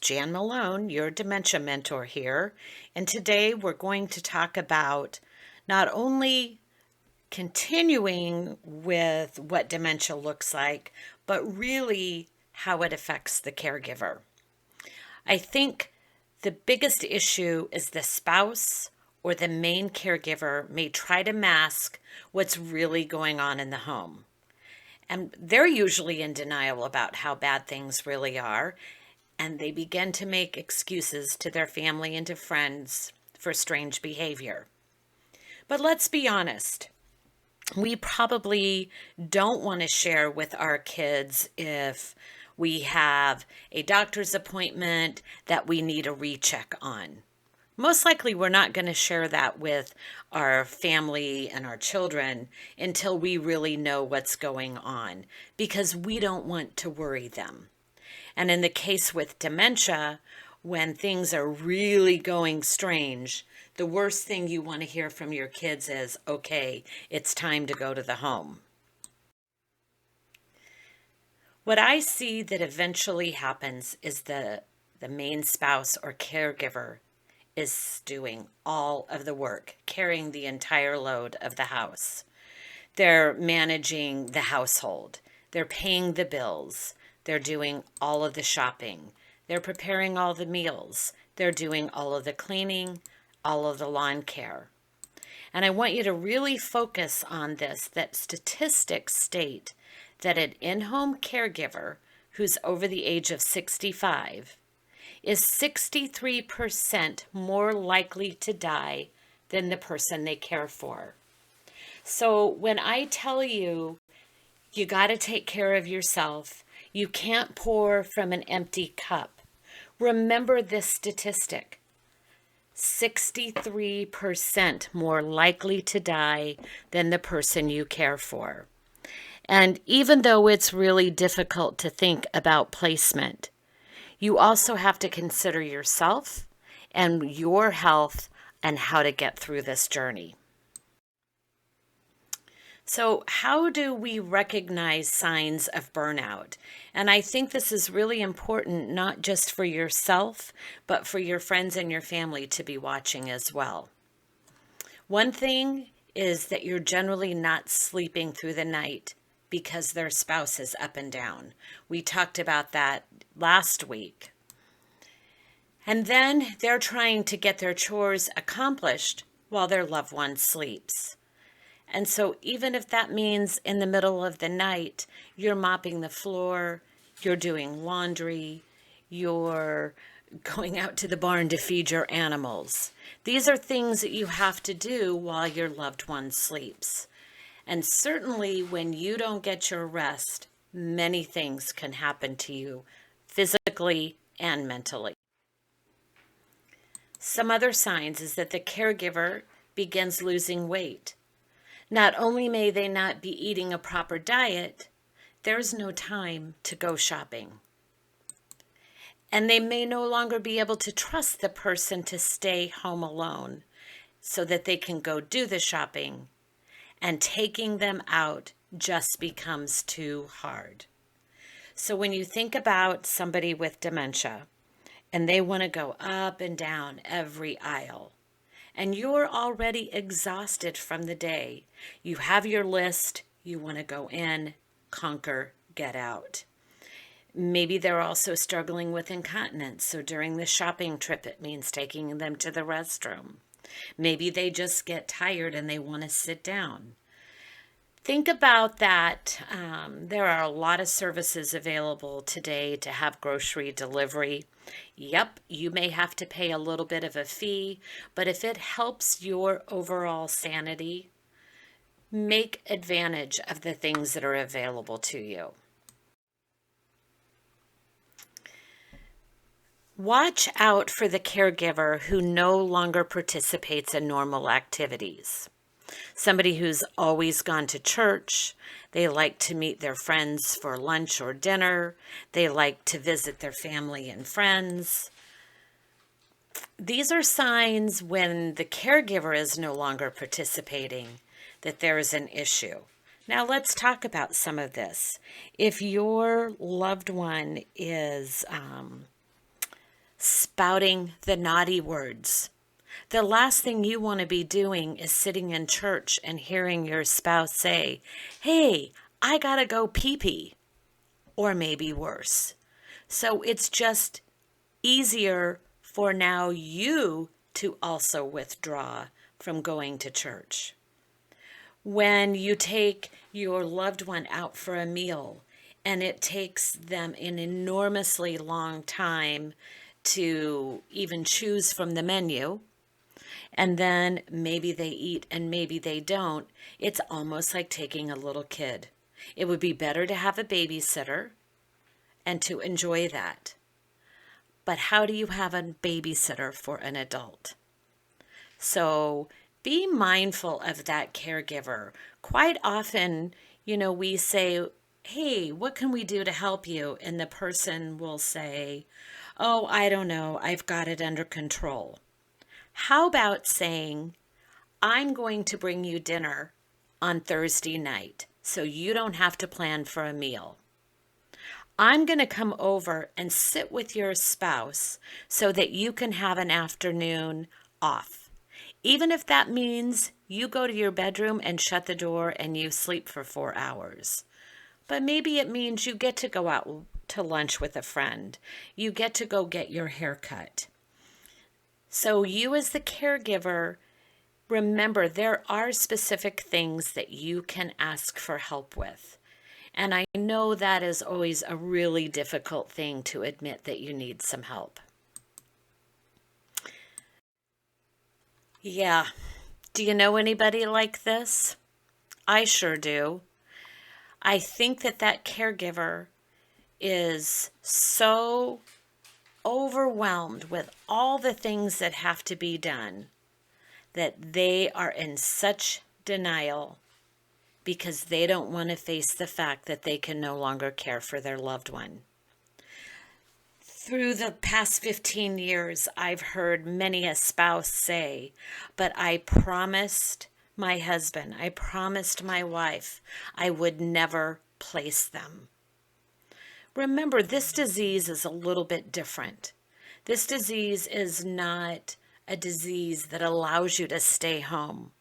Jan Malone, your dementia mentor here, and today we're going to talk about not only continuing with what dementia looks like, but really how it affects the caregiver. I think the biggest issue is the spouse or the main caregiver may try to mask what's really going on in the home. And they're usually in denial about how bad things really are, and they begin to make excuses to their family and to friends for strange behavior. But let's be honest, we probably don't want to share with our kids if we have a doctor's appointment that we need a recheck on. Most likely, we're not going to share that with our family and our children until we really know what's going on, because we don't want to worry them. And in the case with dementia, when things are really going strange, the worst thing you want to hear from your kids is, okay, it's time to go to the home. What I see that eventually happens is the main spouse or caregiver is doing all of the work, carrying the entire load of the house. They're managing the household. They're paying the bills. They're doing all of the shopping. They're preparing all the meals. They're doing all of the cleaning, all of the lawn care. And I want you to really focus on this, that statistics state that an in-home caregiver who's over the age of 65 is 63% more likely to die than the person they care for. So when I tell you, you got to take care of yourself, you can't pour from an empty cup. Remember this statistic. 63% more likely to die than the person you care for. And even though it's really difficult to think about placement, you also have to consider yourself and your health and how to get through this journey. So, how do we recognize signs of burnout? And I think this is really important, not just for yourself, but for your friends and your family to be watching as well. One thing is that you're generally not sleeping through the night because their spouse is up and down. We talked about that last week. And then they're trying to get their chores accomplished while their loved one sleeps. And so even if that means in the middle of the night, you're mopping the floor, you're doing laundry, you're going out to the barn to feed your animals. These are things that you have to do while your loved one sleeps. And certainly when you don't get your rest, many things can happen to you physically and mentally. Some other signs is that the caregiver begins losing weight. Not only may they not be eating a proper diet, there's no time to go shopping. And they may no longer be able to trust the person to stay home alone so that they can go do the shopping, and taking them out just becomes too hard. So when you think about somebody with dementia and they want to go up and down every aisle, and you're already exhausted from the day, you have your list, you want to go in, conquer, get out. Maybe they're also struggling with incontinence, so during the shopping trip it means taking them to the restroom. Maybe they just get tired and they want to sit down. Think about that. There are a lot of services available today to have grocery delivery. Yep, you may have to pay a little bit of a fee, but if it helps your overall sanity, make advantage of the things that are available to you. Watch out for the caregiver who no longer participates in normal activities. Somebody who's always gone to church, they like to meet their friends for lunch or dinner, they like to visit their family and friends. These are signs when the caregiver is no longer participating that there is an issue. Now let's talk about some of this. If your loved one is spouting the naughty words. The last thing you want to be doing is sitting in church and hearing your spouse say, "Hey, I gotta go pee-pee," or maybe worse. So it's just easier for now you to also withdraw from going to church. When you take your loved one out for a meal and it takes them an enormously long time to even choose from the menu, and then maybe they eat and maybe they don't, it's almost like taking a little kid. It would be better to have a babysitter and to enjoy that. But how do you have a babysitter for an adult? So be mindful of that caregiver. Quite often, we say, "Hey, what can we do to help you?" And the person will say, "Oh, I don't know. I've got it under control." How about saying, "I'm going to bring you dinner on Thursday night, so you don't have to plan for a meal. I'm going to come over and sit with your spouse so that you can have an afternoon off. Even if that means you go to your bedroom and shut the door and you sleep for 4 hours. But maybe it means you get to go out to lunch with a friend. You get to go get your hair cut." So you as the caregiver, remember there are specific things that you can ask for help with. And I know that is always a really difficult thing to admit that you need some help. Yeah. Do you know anybody like this? I sure do. I think that caregiver is so overwhelmed with all the things that have to be done that they are in such denial because they don't want to face the fact that they can no longer care for their loved one. Through the past 15 years, I've heard many a spouse say, "But I promised my husband, I promised my wife, I would never place them." Remember, this disease is a little bit different. This disease is not a disease that allows you to stay home.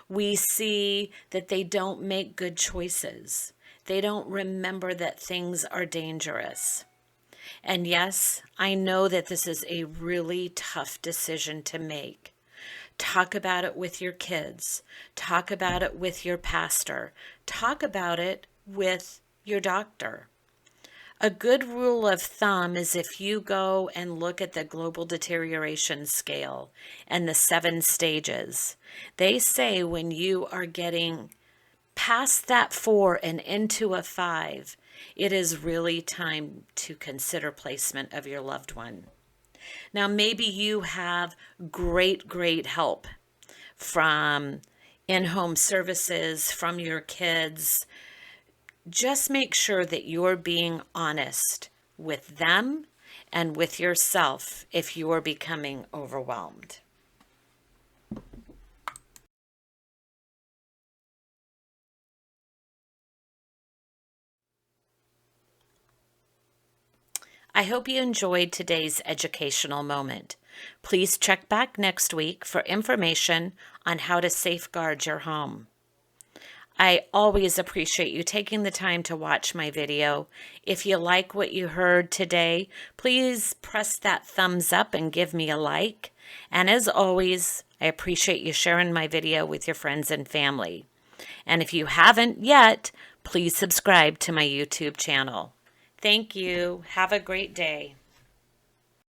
We see that they don't make good choices. They don't remember that things are dangerous. And yes, I know that this is a really tough decision to make. Talk about it with your kids. Talk about it with your pastor. Talk about it with your doctor. A good rule of thumb is if you go and look at the global deterioration scale and the 7 stages, they say when you are getting past that 4 and into a 5, it is really time to consider placement of your loved one. Now, maybe you have great help from in-home services, from your kids. Just make sure that you're being honest with them and with yourself if you're becoming overwhelmed. I hope you enjoyed today's educational moment. Please check back next week for information on how to safeguard your home. I always appreciate you taking the time to watch my video. If you like what you heard today, please press that thumbs up and give me a like. And as always, I appreciate you sharing my video with your friends and family. And if you haven't yet, please subscribe to my YouTube channel. Thank you. Have a great day.